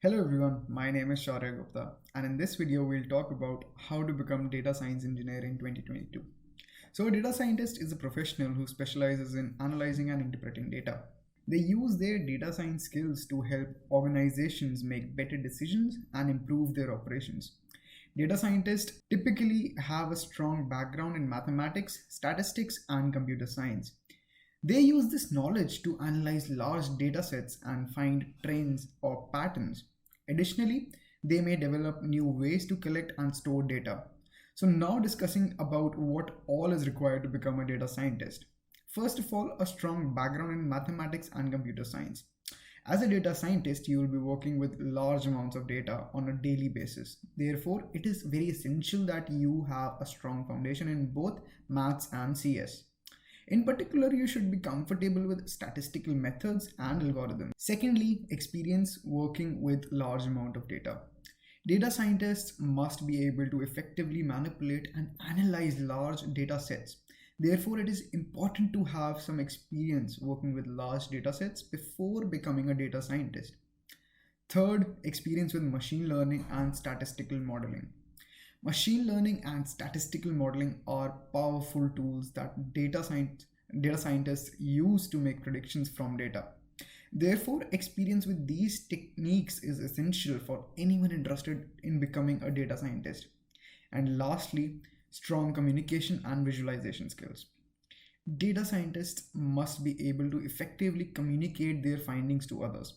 Hello everyone, my name is 𝗖𝗍𝗱𝗶𝗴 and in this video we'll talk about how to become data science engineer in 2022. So a data scientist is a professional who specializes in analyzing and interpreting data. They use their data science skills to help organizations make better decisions and improve their operations. Data scientists typically have a strong background in mathematics, statistics, and computer science. They use this knowledge to analyze large data sets and find trends or patterns. Additionally, they may develop new ways to collect and store data. So now discussing about what all is required to become a data scientist. First of all, a strong background in mathematics and computer science. As a data scientist, you will be working with large amounts of data on a daily basis. Therefore, it is very essential that you have a strong foundation in both maths and CS. In particular, you should be comfortable with statistical methods and algorithms. Secondly, experience working with large amount of data. Data scientists must be able to effectively manipulate and analyze large data sets. Therefore, it is important to have some experience working with large data sets before becoming a data scientist. Third, experience with machine learning and statistical modeling. Machine learning and statistical modeling are powerful tools that data scientists use to make predictions from data. Therefore, experience with these techniques is essential for anyone interested in becoming a data scientist. And lastly, strong communication and visualization skills. Data scientists must be able to effectively communicate their findings to others.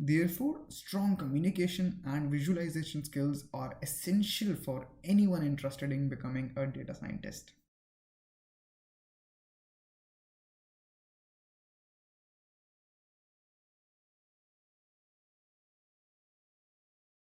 Therefore, strong communication and visualization skills are essential for anyone interested in becoming a data scientist.